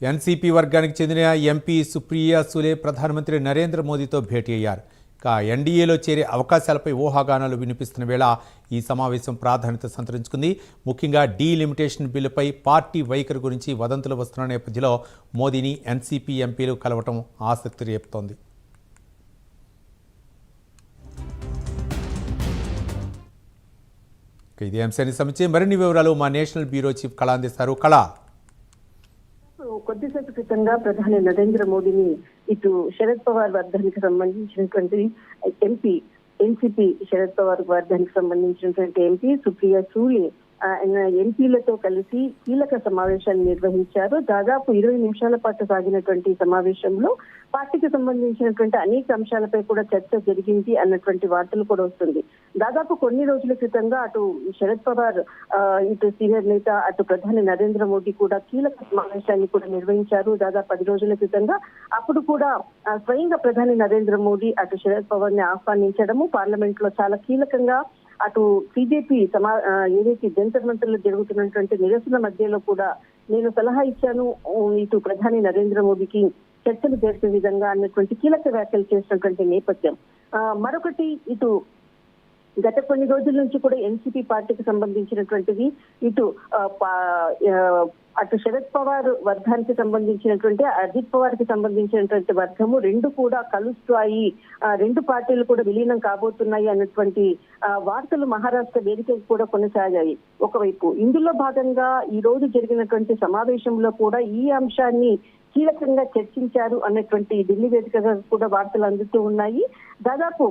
NCP వర్గానికి చెందిన MP Supriya సులే ప్రధానమంత్రి నరేంద్ర మోదీతో భేటీ అయ్యారు. ఎన్డీఏలో చేరే అవకాశాలపై ఊహాగానాలు వినిపిస్తున్న వేళ ఈ సమావేశం ప్రాధాన్యత సంతరించుకుంది. ముఖ్యంగా డీలిమిటేషన్ బిల్లుపై పార్టీ వైఖరి గురించి వదంతులు వస్తున్న నేపథ్యంలో మోదీని ఎన్సీపీ ఎంపీలు కలవటం ఆసక్తి రేపుతోంది. ఇదే అంశానికి సంబంధించి మరిన్ని వివరాలు మా నేషనల్ బ్యూరో చీఫ్ కళ అందిస్తారు. కళ, కొద్దిసేపు క్రితంగా ప్రధాని నరేంద్ర మోదీని ఇటు శరద్ పవార్ వర్గానికి సంబంధించినటువంటి ఎంపీ ఎన్సీపీ శరద్ పవార్ వర్గానికి సంబంధించినటువంటి ఎంపీ సుప్రియా సూలే ఎంపీలతో కలిసి కీలక సమావేశాన్ని నిర్వహించారు. దాదాపు 20 నిమిషాల పాటు సాగినటువంటి సమావేశంలో పార్టీకి సంబంధించినటువంటి అనేక అంశాలపై కూడా చర్చ జరిగింది అన్నటువంటి వార్తలు కూడా వస్తుంది. దాదాపు కొన్ని రోజుల క్రితంగా అటు శరద్ పవార్ ఇటు సీనియర్ నేత అటు ప్రధాని నరేంద్ర మోదీ కూడా కీలక సమావేశాన్ని కూడా నిర్వహించారు. దాదాపు 10 రోజుల క్రితంగా అప్పుడు కూడా స్వయంగా ప్రధాని నరేంద్ర మోదీ అటు శరద్ పవార్ ని ఆహ్వానించడము, పార్లమెంట్ లో చాలా కీలకంగా అటు బీజేపీ ఏదైతే జంతర్ మంతర్లో జరుగుతున్నటువంటి నిరసన మధ్యలో కూడా నేను సలహా ఇచ్చాను ఇటు ప్రధాని నరేంద్ర మోదీకి చర్చలు జరిపే విధంగా అన్నటువంటి కీలక వ్యాఖ్యలు చేసినటువంటి నేపథ్యం. మరొకటి ఇటు గత కొన్ని రోజుల నుంచి కూడా ఎన్సీపీ పార్టీకి సంబంధించినటువంటిది ఇటు అటు శరద్ పవార్ వర్గానికి సంబంధించినటువంటి అజిత్ పవార్ కి సంబంధించినటువంటి వర్గము రెండు కూడా కలుస్తాయి, రెండు పార్టీలు కూడా విలీనం కాబోతున్నాయి అన్నటువంటి వార్తలు మహారాష్ట్ర వేదికకు కూడా కొనసాగాయి. ఒకవైపు ఇందులో భాగంగా ఈ రోజు జరిగినటువంటి సమావేశంలో కూడా ఈ అంశాన్ని కీలకంగా చర్చించారు అన్నటువంటి ఢిల్లీ వేదికగా కూడా వార్తలు అందుతూ ఉన్నాయి. దాదాపు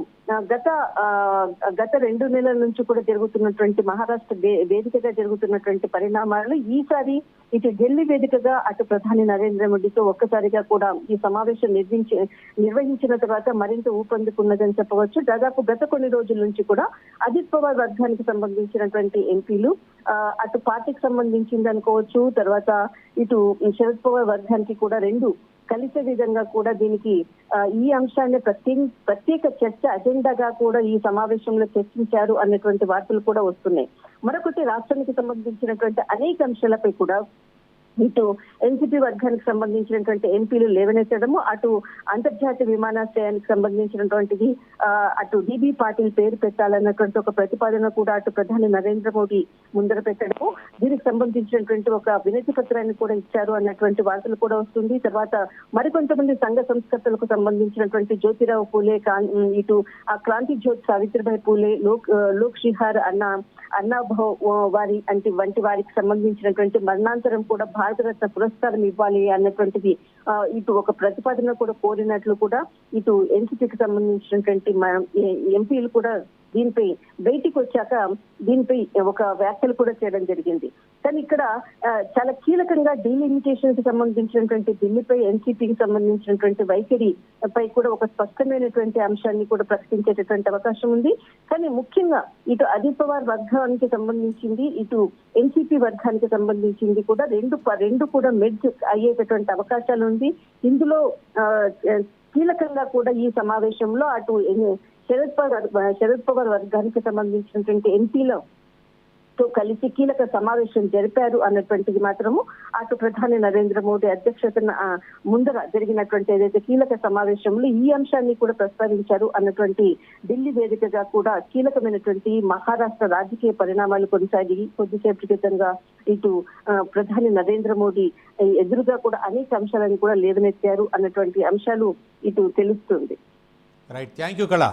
గత 2 నెలల నుంచి కూడా జరుగుతున్నటువంటి మహారాష్ట్ర వేదికగా జరుగుతున్నటువంటి పరిణామాలు ఈసారి ఇటు ఢిల్లీ వేదికగా అటు ప్రధాని నరేంద్ర మోదీతో ఒక్కసారిగా కూడా ఈ సమావేశం నిర్వహించిన తర్వాత మరింత ఊపందుకున్నదని చెప్పవచ్చు. దాదాపు గత కొన్ని రోజుల నుంచి కూడా అజిత్ పవార్ వర్గానికి సంబంధించినటువంటి ఎంపీలు అటు పార్టీకి సంబంధించింది అనుకోవచ్చు, తర్వాత ఇటు శరద్ పవార్ వర్గానికి కూడా రెండు కలిసే విధంగా కూడా దీనికి ఈ అంశాన్ని ప్రత్యేక చర్చ అజెండాగా కూడా ఈ సమావేశంలో చర్చించారు అన్నటువంటి వార్తలు కూడా వస్తున్నాయి. మరొకటి రాష్ట్రానికి సంబంధించినటువంటి అనేక అంశాలపై కూడా ఇటు ఎన్సీపీ వర్గానికి సంబంధించినటువంటి ఎంపీలు లేవనెత్తడము, అటు అంతర్జాతీయ విమానాశ్రయానికి సంబంధించినటువంటిది అటు డిబి పాటిల్ పేరు పెట్టాలన్నటువంటి ఒక ప్రతిపాదన కూడా అటు ప్రధాని నరేంద్ర మోదీ ముందర పెట్టడము, దీనికి సంబంధించినటువంటి ఒక వినతి పత్రాన్ని కూడా ఇచ్చారు అన్నటువంటి వార్తలు కూడా వస్తుంది. తర్వాత మరికొంతమంది సంఘ సంస్కర్తలకు సంబంధించినటువంటి జ్యోతిరావు పూలే, ఇటు క్రాంతి జ్యోతి సావిత్రిబాయి పూలే, లోక్ షిహార్ అన్నా వారి వంటి వారికి సంబంధించినటువంటి మరణాంతరం కూడా భారతరత్న పురస్కారం ఇవ్వాలి అన్నటువంటిది ఇటు ఒక ప్రతిపాదన కూడా కోరినట్లు కూడా ఇటు ఎన్సీపీకి సంబంధించినటువంటి ఎంపీలు కూడా దీనిపై బయటికి వచ్చాక దీనిపై ఒక వ్యాఖ్యలు కూడా చేయడం జరిగింది. కానీ ఇక్కడ చాలా కీలకంగా డీలిమిటేషన్ కి సంబంధించినటువంటి బిల్లుపై ఎన్సీపీకి సంబంధించినటువంటి వైఖరి పై కూడా ఒక స్పష్టమైనటువంటి అంశాన్ని కూడా ప్రకటించేటటువంటి అవకాశం ఉంది. కానీ ముఖ్యంగా ఇటు అజిత్ పవార్ వర్గానికి సంబంధించింది, ఇటు ఎన్సీపీ వర్గానికి సంబంధించింది కూడా రెండు కూడా మెర్జ్ అయ్యేటటువంటి అవకాశాలు ఉంది. ఇందులో కీలకంగా కూడా ఈ సమావేశంలో అటు శరద్ పవార్ వర్గానికి సంబంధించినటువంటి ఎంపీలతో కలిసి కీలక సమావేశం జరిపారు అన్నటువంటిది మాత్రము అటు ప్రధాని నరేంద్ర మోదీ అధ్యక్షతన ముందర జరిగినటువంటి ఏదైతే కీలక సమావేశంలో ఈ అంశాన్ని కూడా ప్రస్తావించారు అన్నటువంటి ఢిల్లీ వేదికగా కూడా కీలకమైనటువంటి మహారాష్ట్ర రాజకీయ పరిణామాలు కొనసాగి కొద్దిసేపు క్రితంగా ఇటు ప్రధాని నరేంద్ర మోదీ ఎదురుగా కూడా అనేక అంశాలను కూడా లేవనెత్తారు అన్నటువంటి అంశాలు ఇటు తెలుస్తుంది. రైట్, థ్యాంక్ యూ కళ.